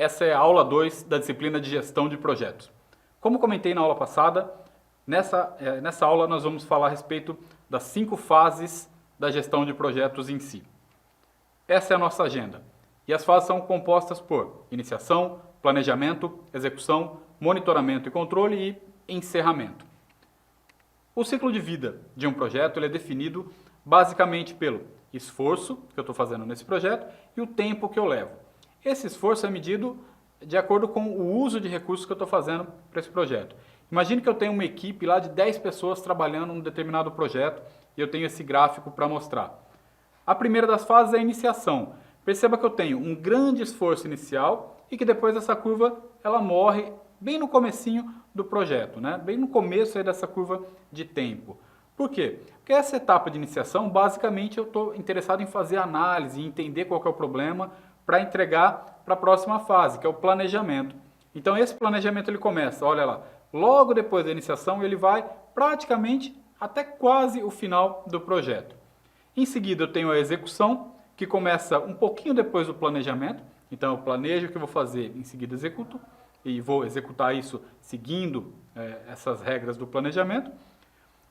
Essa é a aula 2 da disciplina de gestão de projetos. Como comentei na aula passada, nessa aula nós vamos falar a respeito das 5 fases da gestão de projetos em si. Essa é a nossa agenda. E as fases são compostas por iniciação, planejamento, execução, monitoramento e controle e encerramento. O ciclo de vida de um projeto ele é definido basicamente pelo esforço que eu estou fazendo nesse projeto e o tempo que eu levo. Esse esforço é medido de acordo com o uso de recursos que eu estou fazendo para esse projeto. Imagine que eu tenho uma equipe lá de 10 pessoas trabalhando num determinado projeto e eu tenho esse gráfico para mostrar. A primeira das fases é a iniciação. Perceba que eu tenho um grande esforço inicial e que depois essa curva ela morre bem no comecinho do projeto, né? Bem no começo aí dessa curva de tempo. Por quê? Porque essa etapa de iniciação, basicamente eu estou interessado em fazer análise, em entender qual que é o problema para entregar para a próxima fase, que é o planejamento. Então esse planejamento ele começa, olha lá, logo depois da iniciação ele vai praticamente até quase o final do projeto. Em seguida eu tenho a execução, que começa um pouquinho depois do planejamento. Então eu planejo o que eu vou fazer, em seguida executo, e vou executar isso seguindo essas regras do planejamento.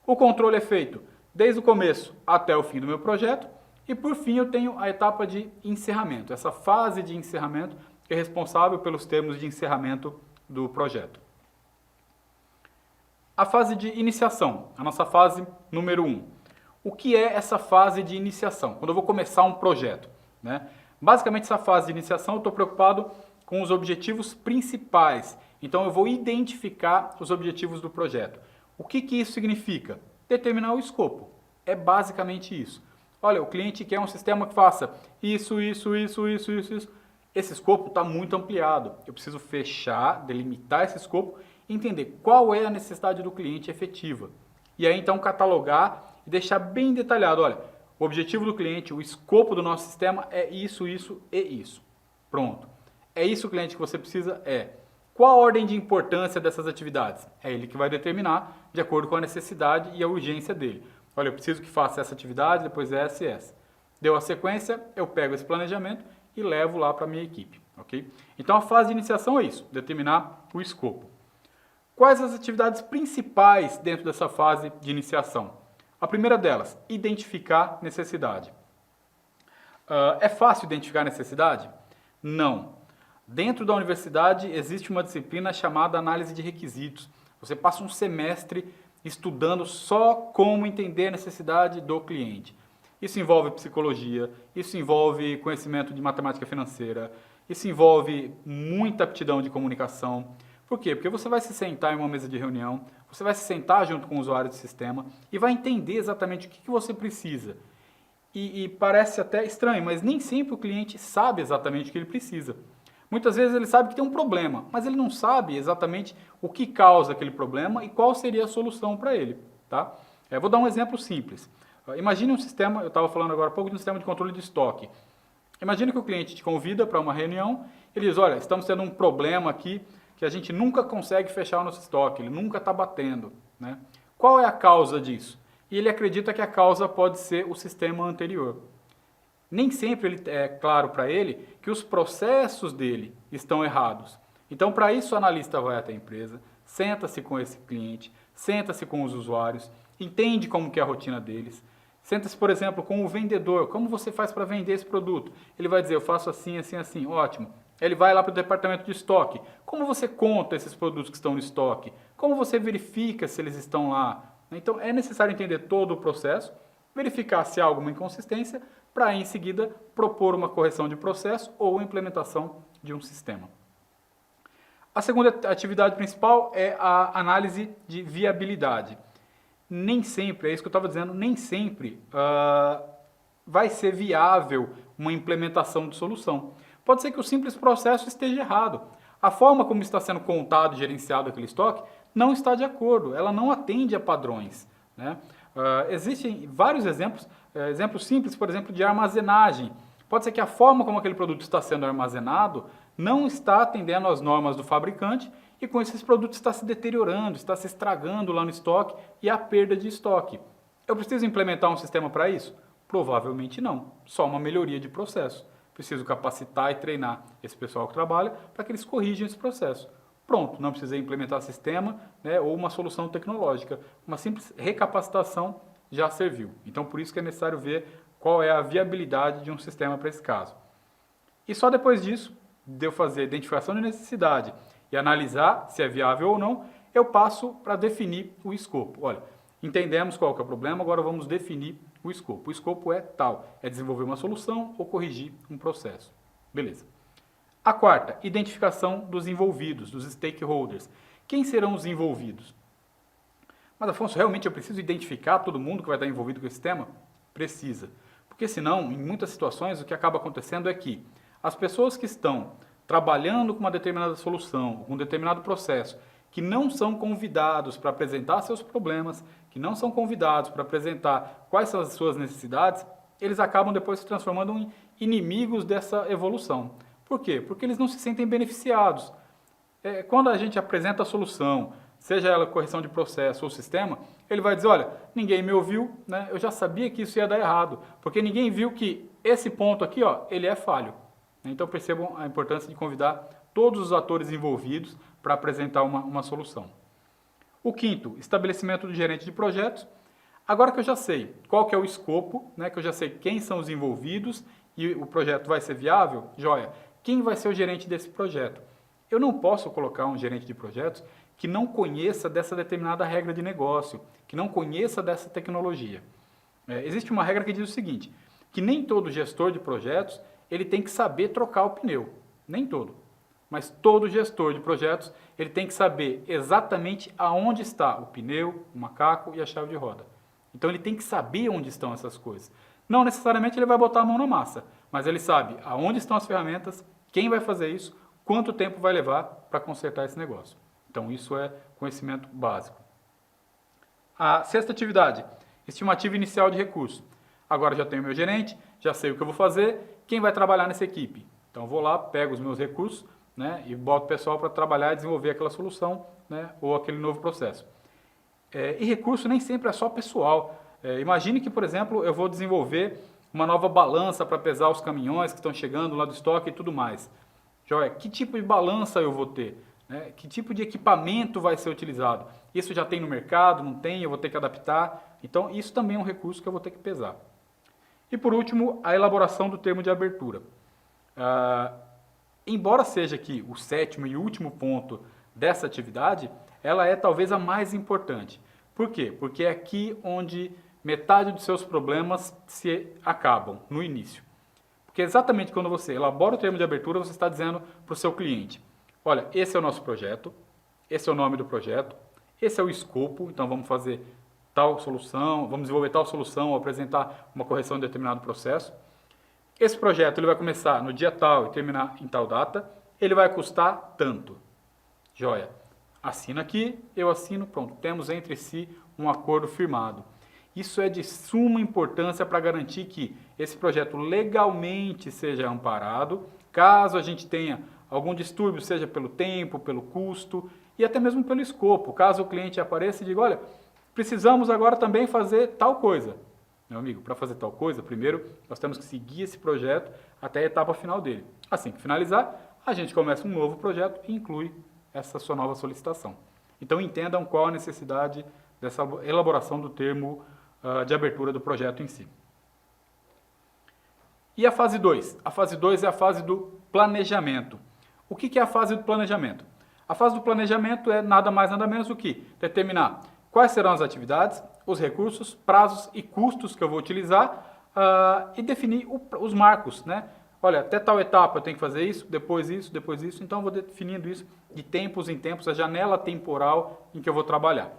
O controle é feito desde o começo até o fim do meu projeto. E por fim eu tenho a etapa de encerramento, essa fase de encerramento que é responsável pelos termos de encerramento do projeto. A fase de iniciação, a nossa fase número 1. O que é essa fase de iniciação? Quando eu vou começar um projeto, né? Basicamente essa fase de iniciação eu estou preocupado com os objetivos principais. Então eu vou identificar os objetivos do projeto. O que isso significa? Determinar o escopo. É basicamente isso. Olha, o cliente quer um sistema que faça isso. Esse escopo está muito ampliado. Eu preciso fechar, delimitar esse escopo e entender qual é a necessidade do cliente efetiva. E aí então catalogar e deixar bem detalhado. Olha, o objetivo do cliente, o escopo do nosso sistema é isso e isso. Pronto. É isso o cliente que você precisa? É. Qual a ordem de importância dessas atividades? É ele que vai determinar de acordo com a necessidade e a urgência dele. Olha, eu preciso que faça essa atividade, depois essa e essa. Deu a sequência, eu pego esse planejamento e levo lá para a minha equipe. Okay? Então a fase de iniciação é isso, determinar o escopo. Quais as atividades principais dentro dessa fase de iniciação? A primeira delas, identificar necessidade. É fácil identificar necessidade? Não. Dentro da universidade existe uma disciplina chamada análise de requisitos. Você passa um semestre estudando só como entender a necessidade do cliente. Isso envolve psicologia, isso envolve conhecimento de matemática financeira, isso envolve muita aptidão de comunicação. Por quê? Porque você vai se sentar em uma mesa de reunião, você vai se sentar junto com o usuário do sistema e vai entender exatamente o que você precisa. E parece até estranho, mas nem sempre o cliente sabe exatamente o que ele precisa. Muitas vezes ele sabe que tem um problema, mas ele não sabe exatamente o que causa aquele problema e qual seria a solução para ele. Tá? Vou dar um exemplo simples. Imagine um sistema, eu estava falando agora há pouco de um sistema de controle de estoque. Imagine que o cliente te convida para uma reunião, ele diz, olha, estamos tendo um problema aqui que a gente nunca consegue fechar o nosso estoque, ele nunca está batendo. Né? Qual é a causa disso? E ele acredita que a causa pode ser o sistema anterior. Nem sempre é claro para ele que os processos dele estão errados. Então, para isso, o analista vai até a empresa, senta-se com esse cliente, senta-se com os usuários, entende como que é a rotina deles, senta-se, por exemplo, com o vendedor, como você faz para vender esse produto? Ele vai dizer, eu faço assim, ótimo. Ele vai lá para o departamento de estoque. Como você conta esses produtos que estão no estoque? Como você verifica se eles estão lá? Então, é necessário entender todo o processo, verificar se há alguma inconsistência, para em seguida propor uma correção de processo ou implementação de um sistema. A segunda atividade principal é a análise de viabilidade. Nem sempre, é isso que eu estava dizendo, nem sempre vai ser viável uma implementação de solução. Pode ser que o simples processo esteja errado. A forma como está sendo contado e gerenciado aquele estoque não está de acordo, ela não atende a padrões. Né? Existem vários exemplos simples, por exemplo, de armazenagem. Pode ser que a forma como aquele produto está sendo armazenado não está atendendo às normas do fabricante e com isso esse produto está se deteriorando, está se estragando lá no estoque e há perda de estoque. Eu preciso implementar um sistema para isso? Provavelmente não, só uma melhoria de processo. preciso capacitar e treinar esse pessoal que trabalha para que eles corrijam esse processo. Pronto, não precisei implementar sistema, né, ou uma solução tecnológica. Uma simples recapacitação já serviu. Então, por isso que é necessário ver qual é a viabilidade de um sistema para esse caso. E só depois disso, de eu fazer a identificação de necessidade e analisar se é viável ou não, eu passo para definir o escopo. Olha, entendemos qual que é o problema, agora vamos definir o escopo. O escopo é tal, é desenvolver uma solução ou corrigir um processo. Beleza. A quarta, identificação dos envolvidos, dos stakeholders. Quem serão os envolvidos? Mas, Afonso, realmente eu preciso identificar todo mundo que vai estar envolvido com esse tema? Precisa. Porque senão, em muitas situações, o que acaba acontecendo é que as pessoas que estão trabalhando com uma determinada solução, com um determinado processo, que não são convidados para apresentar seus problemas, que não são convidados para apresentar quais são as suas necessidades, eles acabam depois se transformando em inimigos dessa evolução. Por quê? Porque eles não se sentem beneficiados. Quando a gente apresenta a solução, seja ela correção de processo ou sistema, ele vai dizer, olha, ninguém me ouviu, né? Eu já sabia que isso ia dar errado, porque ninguém viu que esse ponto aqui, ó, ele é falho. Então percebam a importância de convidar todos os atores envolvidos para apresentar uma solução. O quinto, estabelecimento do gerente de projetos. Agora que eu já sei qual que é o escopo, né, que eu já sei quem são os envolvidos e o projeto vai ser viável, joia, quem vai ser o gerente desse projeto? Eu não posso colocar um gerente de projetos que não conheça dessa determinada regra de negócio, que não conheça dessa tecnologia. Existe uma regra que diz o seguinte, que nem todo gestor de projetos ele tem que saber trocar o pneu, nem todo. Mas todo gestor de projetos ele tem que saber exatamente aonde está o pneu, o macaco e a chave de roda. Então ele tem que saber onde estão essas coisas. Não necessariamente ele vai botar a mão na massa, mas ele sabe aonde estão as ferramentas, quem vai fazer isso, quanto tempo vai levar para consertar esse negócio. Então isso é conhecimento básico. A sexta atividade, estimativa inicial de recurso. Agora já tenho meu gerente, já sei o que eu vou fazer, quem vai trabalhar nessa equipe? Então vou lá, pego os meus recursos, né, e boto o pessoal para trabalhar e desenvolver aquela solução, né, ou aquele novo processo. E recurso nem sempre é só pessoal. Imagine que, por exemplo, eu vou desenvolver uma nova balança para pesar os caminhões que estão chegando lá do estoque e tudo mais. Joia, que tipo de balança eu vou ter? Que tipo de equipamento vai ser utilizado? Isso já tem no mercado, não tem, eu vou ter que adaptar. Então, isso também é um recurso que eu vou ter que pesar. E por último, a elaboração do termo de abertura. Embora seja aqui o sétimo e último ponto dessa atividade, ela é talvez a mais importante. Por quê? Porque é aqui onde metade dos seus problemas se acabam, no início. Porque exatamente quando você elabora o termo de abertura, você está dizendo para o seu cliente, olha, esse é o nosso projeto, esse é o nome do projeto, esse é o escopo, então vamos fazer tal solução, vamos desenvolver tal solução ou apresentar uma correção de determinado processo. Esse projeto ele vai começar no dia tal e terminar em tal data, ele vai custar tanto. Joia. Assina aqui, eu assino, pronto, temos entre si um acordo firmado. Isso é de suma importância para garantir que esse projeto legalmente seja amparado, caso a gente tenha algum distúrbio, seja pelo tempo, pelo custo e até mesmo pelo escopo. Caso o cliente apareça e diga, olha, precisamos agora também fazer tal coisa. Meu amigo, para fazer tal coisa, primeiro nós temos que seguir esse projeto até a etapa final dele. Assim que finalizar, a gente começa um novo projeto e inclui essa sua nova solicitação. Então entendam qual a necessidade dessa elaboração do termo de abertura do projeto em si. E a fase 2? A fase 2 é a fase do planejamento. O que é a fase do planejamento? A fase do planejamento é nada mais nada menos do que determinar quais serão as atividades, os recursos, prazos e custos que eu vou utilizar e definir os marcos, né? Olha, até tal etapa eu tenho que fazer isso, depois isso, então eu vou definindo isso de tempos em tempos, a janela temporal em que eu vou trabalhar.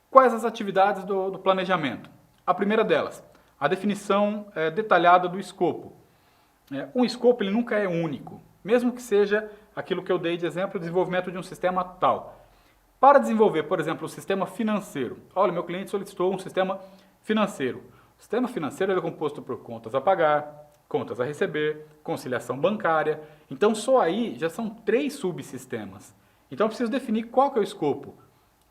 Quais as atividades do planejamento? A primeira delas, a definição detalhada do escopo. Um escopo ele nunca é único, mesmo que seja aquilo que eu dei de exemplo, o desenvolvimento de um sistema tal. Para desenvolver, por exemplo, o sistema financeiro, olha, meu cliente solicitou um sistema financeiro. O sistema financeiro ele é composto por contas a pagar, contas a receber, conciliação bancária. Então, só aí já são 3 subsistemas. Então, eu preciso definir qual que é o escopo.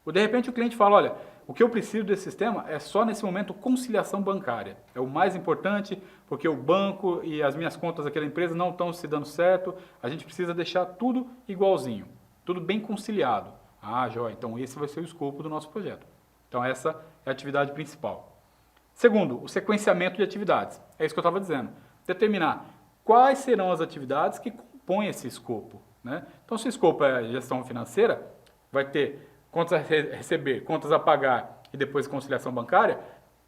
De repente, o cliente fala, olha, o que eu preciso desse sistema é só nesse momento conciliação bancária. É o mais importante, porque o banco e as minhas contas daquela empresa não estão se dando certo. A gente precisa deixar tudo igualzinho, tudo bem conciliado. Ah, joia, então esse vai ser o escopo do nosso projeto. Então essa é a atividade principal. Segundo, o sequenciamento de atividades. É isso que eu estava dizendo. Determinar quais serão as atividades que compõem esse escopo, né? Então, se o escopo é gestão financeira, vai ter contas a receber, contas a pagar e depois conciliação bancária.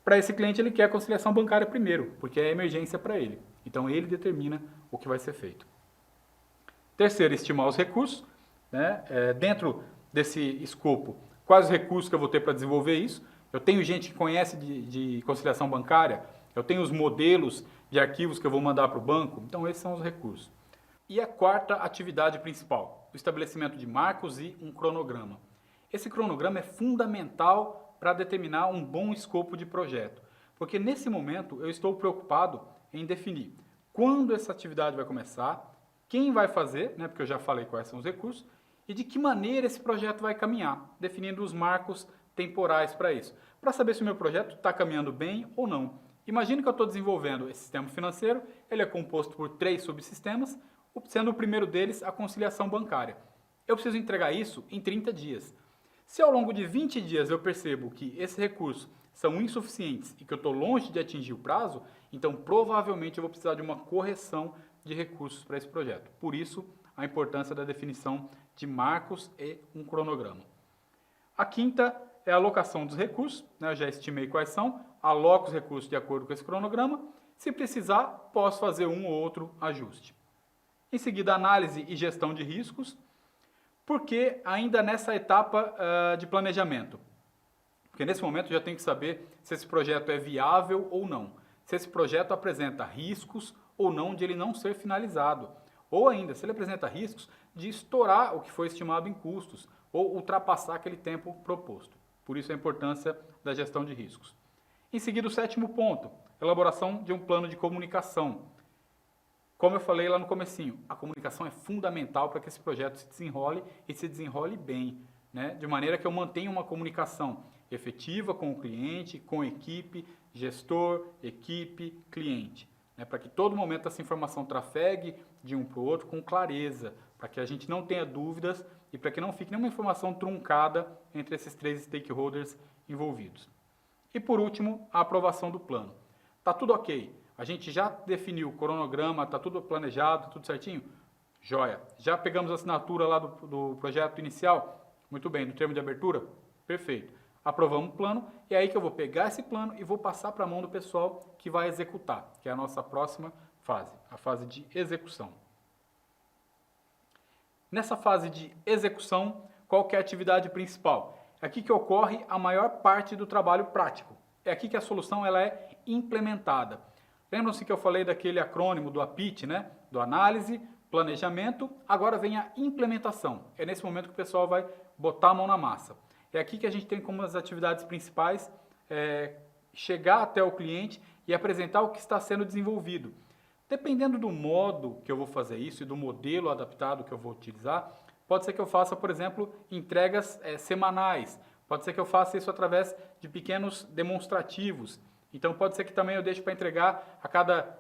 Para esse cliente, ele quer a conciliação bancária primeiro, porque é emergência para ele. Então, ele determina o que vai ser feito. Terceiro, estimar os recursos, né? Dentro desse escopo, quais os recursos que eu vou ter para desenvolver isso. Eu tenho gente que conhece de conciliação bancária, eu tenho os modelos de arquivos que eu vou mandar para o banco, então esses são os recursos. E a quarta atividade principal, o estabelecimento de marcos e um cronograma. Esse cronograma é fundamental para determinar um bom escopo de projeto, porque nesse momento eu estou preocupado em definir quando essa atividade vai começar, quem vai fazer, né, porque eu já falei quais são os recursos, e de que maneira esse projeto vai caminhar, definindo os marcos temporais para isso, para saber se o meu projeto está caminhando bem ou não. Imagine que eu estou desenvolvendo esse sistema financeiro, ele é composto por 3 subsistemas, sendo o primeiro deles a conciliação bancária. Eu preciso entregar isso em 30 dias. Se ao longo de 20 dias eu percebo que esses recursos são insuficientes e que eu estou longe de atingir o prazo, então provavelmente eu vou precisar de uma correção de recursos para esse projeto. Por isso, a importância da definição de marcos e um cronograma. A quinta é a alocação dos recursos, né? Eu já estimei quais são, aloco os recursos de acordo com esse cronograma. Se precisar, posso fazer um ou outro ajuste. Em seguida, análise e gestão de riscos, porque ainda nessa etapa de planejamento. Porque nesse momento eu já tenho que saber se esse projeto é viável ou não, se esse projeto apresenta riscos ou não de ele não ser finalizado, ou ainda, se ele apresenta riscos de estourar o que foi estimado em custos, ou ultrapassar aquele tempo proposto. Por isso a importância da gestão de riscos. Em seguida, o 7º ponto, elaboração de um plano de comunicação. Como eu falei lá no comecinho, a comunicação é fundamental para que esse projeto se desenrole e se desenrole bem, né? De maneira que eu mantenha uma comunicação efetiva com o cliente, com a equipe, gestor, equipe, cliente, né? Para que todo momento essa informação trafegue de um para o outro com clareza, para que a gente não tenha dúvidas e para que não fique nenhuma informação truncada entre esses 3 stakeholders envolvidos. E por último, a aprovação do plano. Tá tudo ok? A gente já definiu o cronograma, tá tudo planejado, tudo certinho? Joia. Já pegamos a assinatura lá do projeto inicial? Muito bem. No termo de abertura? Perfeito. Aprovamos o plano e é aí que eu vou pegar esse plano e vou passar para a mão do pessoal que vai executar, que é a nossa próxima fase, a fase de execução. Nessa fase de execução, qual que é a atividade principal? É aqui que ocorre a maior parte do trabalho prático. É aqui que a solução ela é implementada. Lembram-se que eu falei daquele acrônimo do APIT, né? Do análise, planejamento, agora vem a implementação. É nesse momento que o pessoal vai botar a mão na massa. É aqui que a gente tem como as atividades principais chegar até o cliente e apresentar o que está sendo desenvolvido. Dependendo do modo que eu vou fazer isso e do modelo adaptado que eu vou utilizar, pode ser que eu faça, por exemplo, entregas semanais. Pode ser que eu faça isso através de pequenos demonstrativos. Então pode ser que também eu deixe para entregar a cada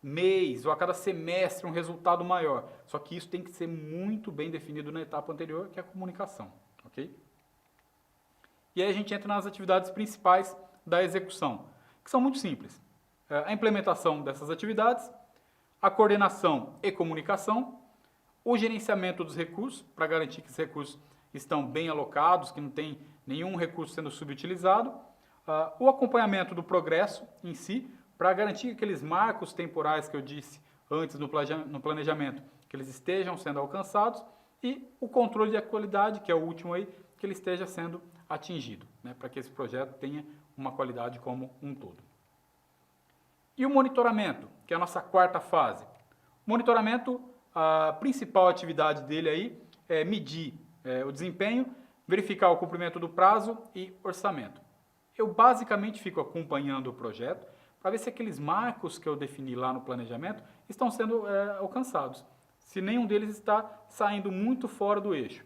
mês ou a cada semestre um resultado maior. Só que isso tem que ser muito bem definido na etapa anterior, que é a comunicação. Ok? E aí a gente entra nas atividades principais da execução, que são muito simples. A implementação dessas atividades, a coordenação e comunicação, o gerenciamento dos recursos, para garantir que esses recursos estão bem alocados, que não tem nenhum recurso sendo subutilizado, o acompanhamento do progresso em si, para garantir que aqueles marcos temporais que eu disse antes no planejamento, que eles estejam sendo alcançados, e o controle da qualidade, que é o último aí, que ele esteja sendo atingido, né, para que esse projeto tenha uma qualidade como um todo. E o monitoramento, que é a nossa quarta fase. O monitoramento, a principal atividade dele aí é medir o desempenho, verificar o cumprimento do prazo e orçamento. Eu basicamente fico acompanhando o projeto para ver se aqueles marcos que eu defini lá no planejamento estão sendo alcançados. Se nenhum deles está saindo muito fora do eixo.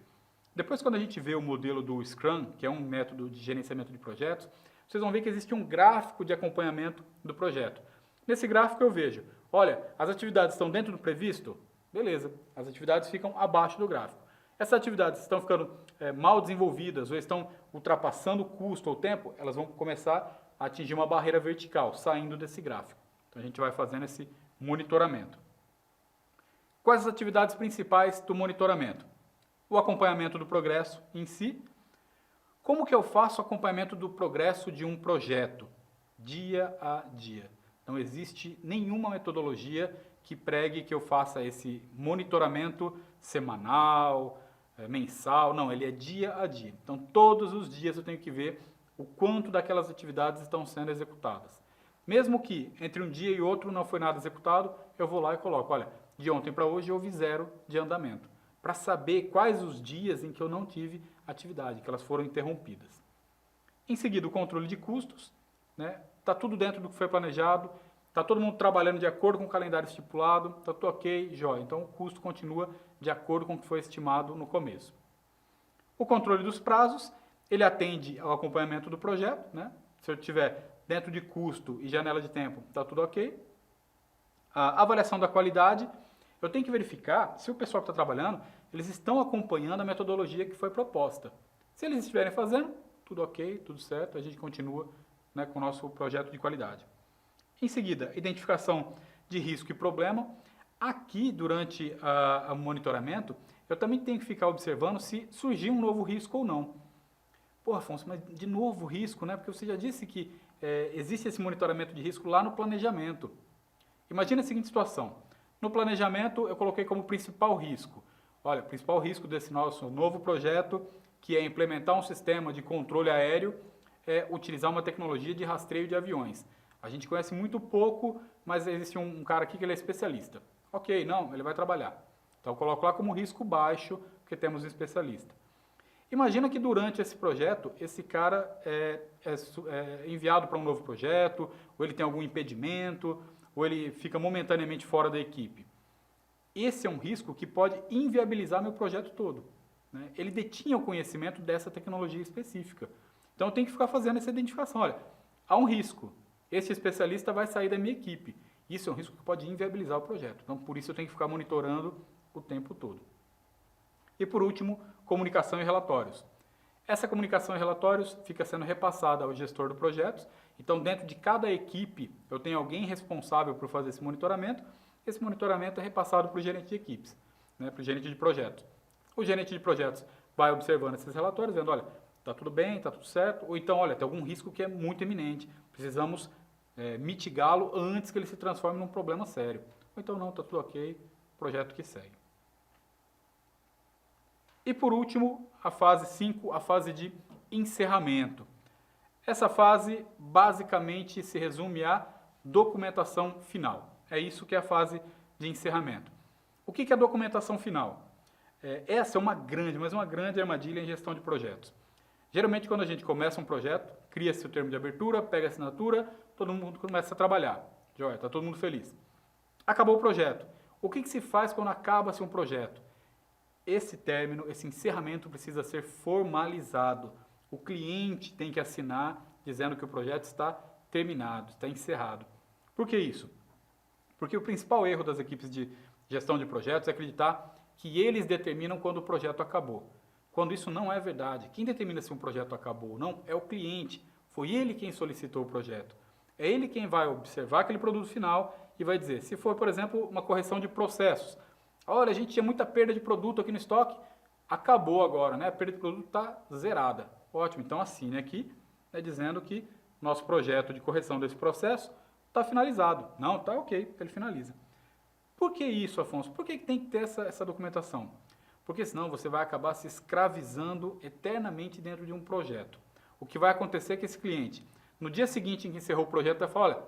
Depois, quando a gente vê o modelo do Scrum, que é um método de gerenciamento de projetos, vocês vão ver que existe um gráfico de acompanhamento do projeto. Nesse gráfico eu vejo, olha, as atividades estão dentro do previsto? Beleza, as atividades ficam abaixo do gráfico. Essas atividades estão ficando mal desenvolvidas ou estão ultrapassando o custo ou o tempo, elas vão começar a atingir uma barreira vertical, saindo desse gráfico. Então a gente vai fazendo esse monitoramento. Quais as atividades principais do monitoramento? O acompanhamento do progresso em si. Como que eu faço o acompanhamento do progresso de um projeto? Dia a dia. Não existe nenhuma metodologia que pregue que eu faça esse monitoramento semanal, mensal. Não, ele é dia a dia. Então, todos os dias eu tenho que ver o quanto daquelas atividades estão sendo executadas. Mesmo que entre um dia e outro não foi nada executado, eu vou lá e coloco, olha, de ontem para hoje houve 0 de andamento, para saber quais os dias em que eu não tive atividade, que elas foram interrompidas. Em seguida, o controle de custos, né? Tá tudo dentro do que foi planejado, tá todo mundo trabalhando de acordo com o calendário estipulado, tá tudo ok, jóia. Então o custo continua de acordo com o que foi estimado no começo. O controle dos prazos, ele atende ao acompanhamento do projeto, né? Se eu tiver dentro de custo e janela de tempo, tá tudo ok. A avaliação da qualidade, eu tenho que verificar se o pessoal que está trabalhando, eles estão acompanhando a metodologia que foi proposta. Se eles estiverem fazendo, tudo ok, tudo certo, a gente continua, né, com o nosso projeto de qualidade. Em seguida, identificação de risco e problema. Aqui, durante o monitoramento, eu também tenho que ficar observando se surgiu um novo risco ou não. Pô, Afonso, mas de novo risco, né? Porque você já disse que existe esse monitoramento de risco lá no planejamento. Imagina a seguinte situação. No planejamento, eu coloquei como principal risco. Olha, o principal risco desse nosso novo projeto, que é implementar um sistema de controle aéreo, é utilizar uma tecnologia de rastreio de aviões. A gente conhece muito pouco, mas existe um cara aqui que ele é especialista. Ok, não, ele vai trabalhar. Então eu coloco lá como risco baixo, porque temos um especialista. Imagina que durante esse projeto, esse cara é enviado para um novo projeto, ou ele tem algum impedimento, ou ele fica momentaneamente fora da equipe. Esse é um risco que pode inviabilizar meu projeto todo, né? Ele detinha o conhecimento dessa tecnologia específica. Então eu tenho que ficar fazendo essa identificação. Olha, há um risco. Esse especialista vai sair da minha equipe. Isso é um risco que pode inviabilizar o projeto. Então por isso eu tenho que ficar monitorando o tempo todo. E por último, comunicação e relatórios. Essa comunicação e relatórios fica sendo repassada ao gestor do projeto. Então, dentro de cada equipe, eu tenho alguém responsável por fazer esse monitoramento. Esse monitoramento é repassado para o gerente de equipes, né, para o gerente de projetos. O gerente de projetos vai observando esses relatórios, vendo, olha, está tudo bem, está tudo certo. Ou então, olha, tem algum risco que é muito eminente. Precisamos mitigá-lo antes que ele se transforme num problema sério. Ou então, não, está tudo ok, projeto que segue. E por último, a fase 5, a fase de encerramento. Essa fase basicamente se resume à documentação final. É isso que é a fase de encerramento. O que é a documentação final? Essa é uma grande, mas uma grande armadilha em gestão de projetos. Geralmente quando a gente começa um projeto, cria-se o termo de abertura, pega a assinatura, todo mundo começa a trabalhar. Joia, está todo mundo feliz. Acabou o projeto. O que se faz quando acaba-se um projeto? Esse término, esse encerramento precisa ser formalizado. O cliente tem que assinar dizendo que o projeto está terminado, está encerrado. Por que isso? Porque o principal erro das equipes de gestão de projetos é acreditar que eles determinam quando o projeto acabou. Quando isso não é verdade. Quem determina se um projeto acabou ou não é o cliente. Foi ele quem solicitou o projeto. É ele quem vai observar aquele produto final e vai dizer, se for, por exemplo, uma correção de processos. Olha, a gente tinha muita perda de produto aqui no estoque, acabou agora, né? A perda de produto está zerada. Ótimo, então assine aqui, né, dizendo que nosso projeto de correção desse processo está finalizado. Não, está ok, ele finaliza. Por que isso, Afonso? Por que tem que ter essa documentação? Porque senão você vai acabar se escravizando eternamente dentro de um projeto. O que vai acontecer é que esse cliente, no dia seguinte em que encerrou o projeto, vai falar, olha,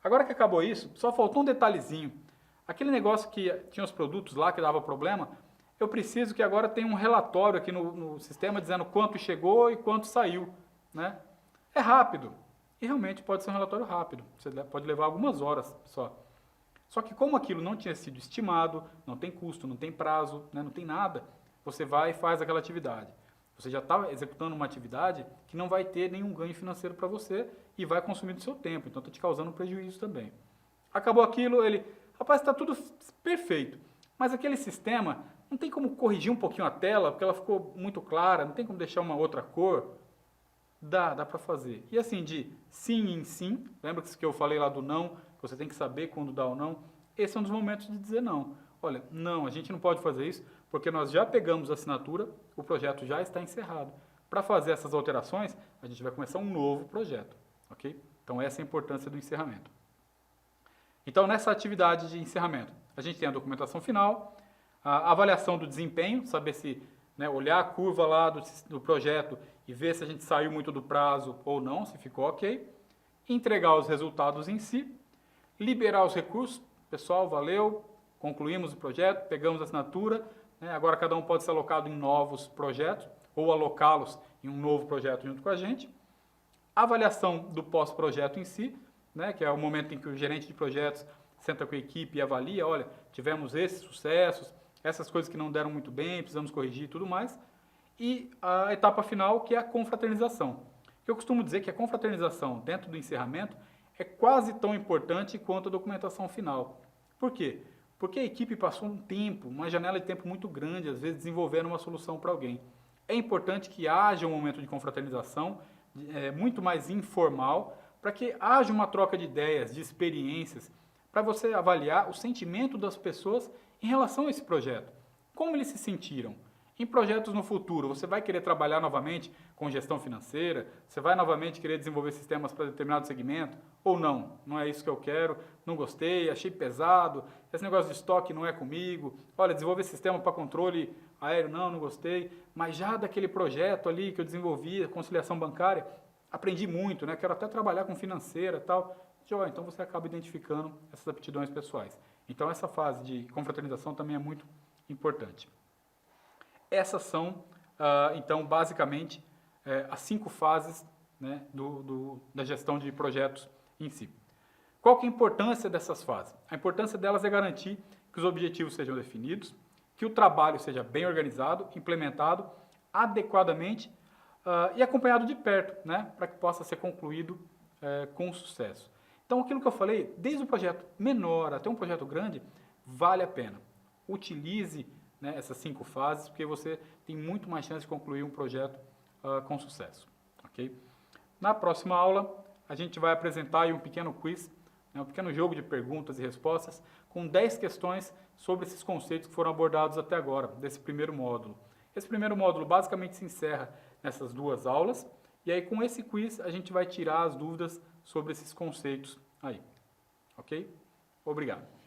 agora que acabou isso, só faltou um detalhezinho. Aquele negócio que tinha os produtos lá que dava problema, eu preciso que agora tenha um relatório aqui no sistema dizendo quanto chegou e quanto saiu, né? É rápido. E realmente pode ser um relatório rápido. Você pode levar algumas horas só. Só que como aquilo não tinha sido estimado, não tem custo, não tem prazo, né, não tem nada, você vai e faz aquela atividade. Você já está executando uma atividade que não vai ter nenhum ganho financeiro para você e vai consumir do seu tempo, então está te causando um prejuízo também. Acabou aquilo, ele, rapaz, está tudo perfeito, mas aquele sistema não tem como corrigir um pouquinho a tela, porque ela ficou muito clara, não tem como deixar uma outra cor. Dá para fazer. E assim, de sim em sim, lembra que eu falei lá do não, que você tem que saber quando dá ou não? Esse é um dos momentos de dizer não. Olha, não, a gente não pode fazer isso, porque nós já pegamos a assinatura, o projeto já está encerrado. Para fazer essas alterações, a gente vai começar um novo projeto, ok? Então essa é a importância do encerramento. Então nessa atividade de encerramento, a gente tem a documentação final, a avaliação do desempenho, saber se, né, olhar a curva lá do projeto e ver se a gente saiu muito do prazo ou não, se ficou ok, entregar os resultados em si, liberar os recursos, pessoal, valeu, concluímos o projeto, pegamos a assinatura, né, agora cada um pode ser alocado em novos projetos ou alocá-los em um novo projeto junto com a gente, avaliação do pós-projeto em si, né, que é o momento em que o gerente de projetos senta com a equipe e avalia, olha, tivemos esses sucessos, essas coisas que não deram muito bem, precisamos corrigir e tudo mais. E a etapa final, que é a confraternização. Eu costumo dizer que a confraternização dentro do encerramento é quase tão importante quanto a documentação final. Por quê? Porque a equipe passou um tempo, uma janela de tempo muito grande, às vezes desenvolvendo uma solução para alguém. É importante que haja um momento de confraternização muito mais informal, para que haja uma troca de ideias, de experiências, para você avaliar o sentimento das pessoas em relação a esse projeto. Como eles se sentiram? Em projetos no futuro, você vai querer trabalhar novamente com gestão financeira? Você vai novamente querer desenvolver sistemas para determinado segmento? Ou não? Não é isso que eu quero, não gostei, achei pesado, esse negócio de estoque não é comigo. Olha, desenvolver sistema para controle aéreo, não gostei. Mas já daquele projeto ali que eu desenvolvi, conciliação bancária, aprendi muito, né? Quero até trabalhar com financeira e tal. Então você acaba identificando essas aptidões pessoais. Então essa fase de confraternização também é muito importante. Essas são, então, basicamente, as 5 fases, né, da gestão de projetos em si. Qual que é a importância dessas fases? A importância delas é garantir que os objetivos sejam definidos, que o trabalho seja bem organizado, implementado adequadamente e acompanhado de perto, né, para que possa ser concluído com sucesso. Então, aquilo que eu falei, desde o projeto menor até um projeto grande, vale a pena. Utilize, né, essas 5 fases, porque você tem muito mais chance de concluir um projeto com sucesso. Okay? Na próxima aula, a gente vai apresentar aí um pequeno quiz, né, um pequeno jogo de perguntas e respostas, com 10 questões sobre esses conceitos que foram abordados até agora, desse primeiro módulo. Esse primeiro módulo basicamente se encerra nessas 2 aulas, e aí com esse quiz a gente vai tirar as dúvidas sobre esses conceitos aí. Ok? Obrigado.